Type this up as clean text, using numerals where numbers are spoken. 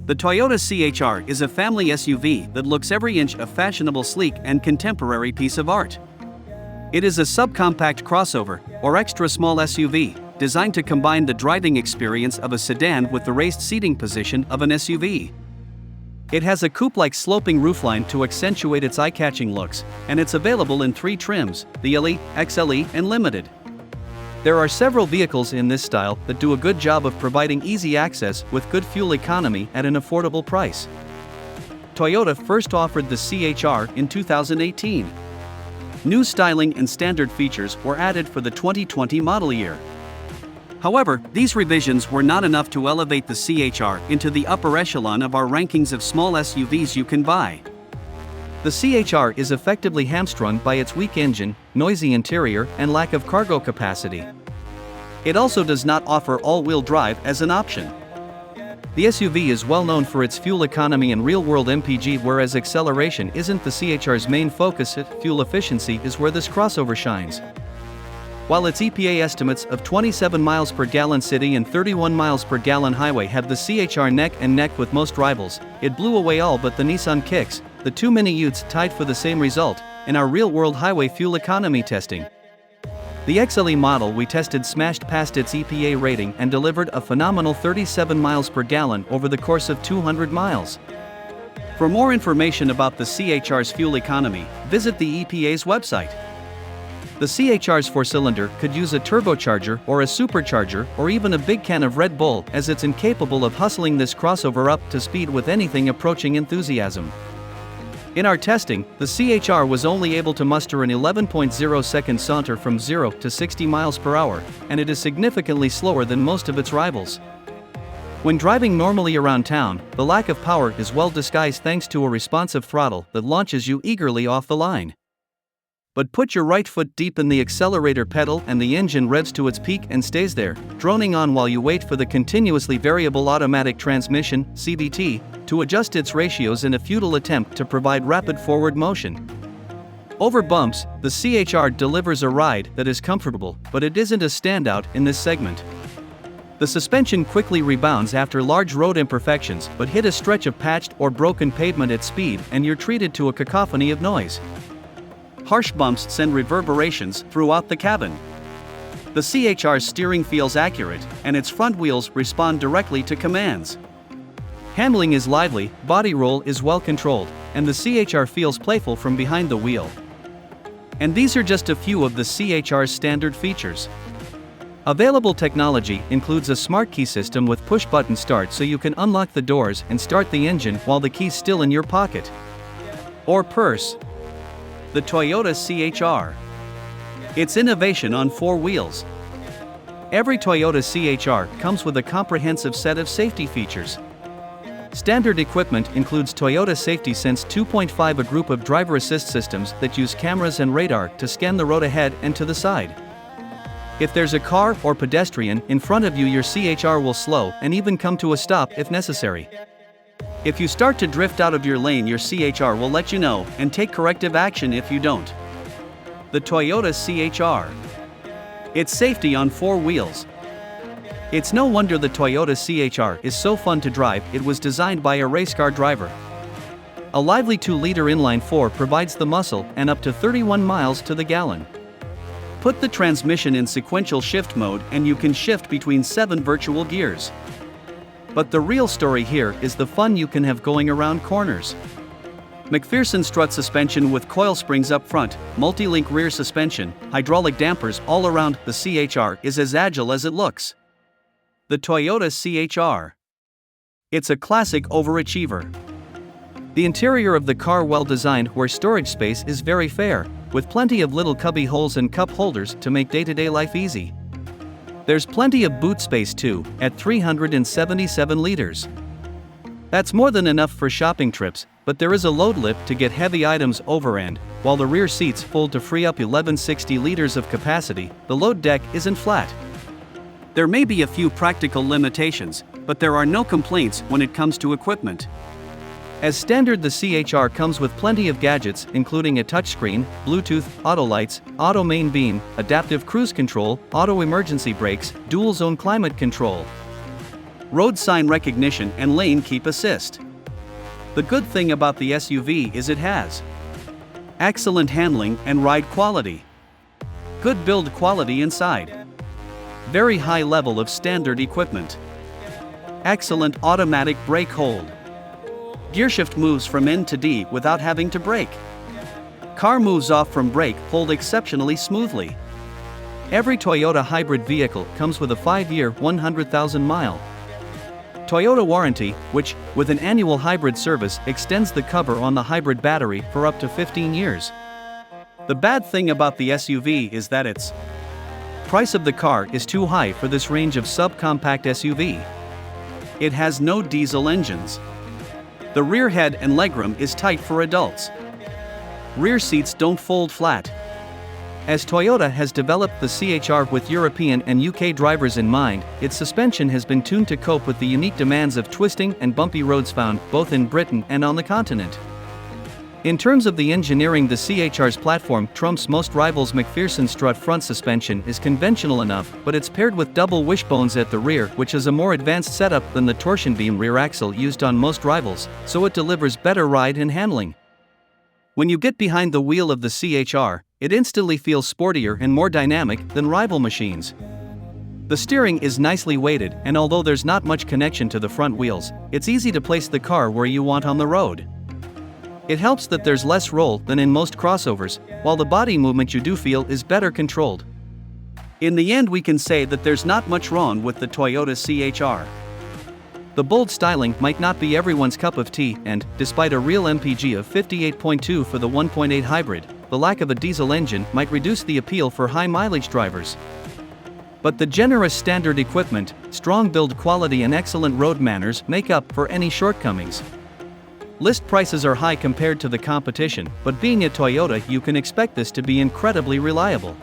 The Toyota C-HR is a family SUV that looks every inch a fashionable, sleek, and contemporary piece of art. It is a subcompact crossover, or extra-small SUV, designed to combine the driving experience of a sedan with the raised seating position of an SUV. It has a coupe-like sloping roofline to accentuate its eye-catching looks, and it's available in 3 trims, the LE, XLE, and Limited. There are several vehicles in this style that do a good job of providing easy access with good fuel economy at an affordable price. Toyota first offered the C-HR in 2018. New styling and standard features were added for the 2020 model year. However, these revisions were not enough to elevate the C-HR into the upper echelon of our rankings of small SUVs you can buy. The C-HR is effectively hamstrung by its weak engine, noisy interior, and lack of cargo capacity. It also does not offer all-wheel drive as an option. The SUV is well known for its fuel economy and real-world MPG, whereas acceleration isn't the C-HR's main focus. Fuel efficiency is where this crossover shines. While its EPA estimates of 27 miles per gallon city and 31 miles per gallon highway have the C-HR neck and neck with most rivals, it blew away all but the Nissan Kicks, the 2 mini utes tied for the same result, in our real-world highway fuel economy testing. The XLE model we tested smashed past its EPA rating and delivered a phenomenal 37 miles per gallon over the course of 200 miles. For more information about the C-HR's fuel economy, visit the EPA's website. The C-HR's 4-cylinder could use a turbocharger or a supercharger or even a big can of Red Bull, as it's incapable of hustling this crossover up to speed with anything approaching enthusiasm. In our testing, the C-HR was only able to muster an 11.0-second saunter from 0 to 60 miles per hour, and it is significantly slower than most of its rivals. When driving normally around town, the lack of power is well disguised thanks to a responsive throttle that launches you eagerly off the line. But put your right foot deep in the accelerator pedal and the engine revs to its peak and stays there, droning on while you wait for the continuously variable automatic transmission, CVT, to adjust its ratios in a futile attempt to provide rapid forward motion. Over bumps, the C-HR delivers a ride that is comfortable, but it isn't a standout in this segment. The suspension quickly rebounds after large road imperfections, but hit a stretch of patched or broken pavement at speed and you're treated to a cacophony of noise. Harsh bumps send reverberations throughout the cabin. The C-HR's steering feels accurate, and its front wheels respond directly to commands. Handling is lively, body roll is well controlled, and the C-HR feels playful from behind the wheel. And these are just a few of the C-HR's standard features. Available technology includes a smart key system with push-button start so you can unlock the doors and start the engine while the key's still in your pocket or purse. The Toyota C-HR. It's innovation on 4 wheels. Every Toyota C-HR comes with a comprehensive set of safety features. Standard equipment includes Toyota Safety Sense 2.5, a group of driver assist systems that use cameras and radar to scan the road ahead and to the side. If there's a car or pedestrian in front of you, your C-HR will slow and even come to a stop if necessary. If you start to drift out of your lane, your C-HR will let you know and take corrective action if you don't. The Toyota C-HR. It's safety on 4 wheels. It's no wonder the Toyota C-HR is so fun to drive. It was designed by a race car driver. A lively 2-liter inline-4 provides the muscle and up to 31 miles to the gallon. Put the transmission in sequential shift mode and you can shift between 7 virtual gears. But the real story here is the fun you can have going around corners. McPherson strut suspension with coil springs up front, multi-link rear suspension, hydraulic dampers all around. The C-HR is as agile as it looks. The Toyota C-HR. It's a classic overachiever. The interior of the car well designed, where storage space is very fair, with plenty of little cubby holes and cup holders to make day-to-day life easy. There's plenty of boot space too, at 377 liters. That's more than enough for shopping trips, but there is a load lift to get heavy items overend, while the rear seats fold to free up 1160 liters of capacity. The load deck isn't flat. There may be a few practical limitations, but there are no complaints when it comes to equipment. As standard, the C-HR comes with plenty of gadgets, including a touchscreen, Bluetooth, auto lights, auto main beam, adaptive cruise control, auto emergency brakes, dual zone climate control. road sign recognition and lane keep assist. The good thing about the SUV is it has excellent handling and ride quality, good build quality inside, very high level of standard equipment, excellent automatic brake hold, gearshift moves from N to D without having to brake, car moves off from brake hold exceptionally smoothly. Every Toyota hybrid vehicle comes with a 5-year, 100,000-mile Toyota warranty, which, with an annual hybrid service, extends the cover on the hybrid battery for up to 15 years. The bad thing about the SUV is that its price of the car is too high for this range of subcompact SUV. It has no diesel engines. The rear head and legroom is tight for adults. Rear seats don't fold flat. As Toyota has developed the C-HR with European and UK drivers in mind, its suspension has been tuned to cope with the unique demands of twisting and bumpy roads found both in Britain and on the continent. In terms of the engineering, the C-HR's platform trumps most rivals. McPherson strut front suspension is conventional enough, but it's paired with double wishbones at the rear, which is a more advanced setup than the torsion beam rear axle used on most rivals, so it delivers better ride and handling. When you get behind the wheel of the C-HR, it instantly feels sportier and more dynamic than rival machines. The steering is nicely weighted, and although there's not much connection to the front wheels, it's easy to place the car where you want on the road. It helps that there's less roll than in most crossovers, while the body movement you do feel is better controlled. In the end, we can say that there's not much wrong with the Toyota C-HR. The bold styling might not be everyone's cup of tea, and, despite a real MPG of 58.2 for the 1.8 hybrid, the lack of a diesel engine might reduce the appeal for high-mileage drivers. But the generous standard equipment, strong build quality and excellent road manners make up for any shortcomings. List prices are high compared to the competition, but being a Toyota, you can expect this to be incredibly reliable.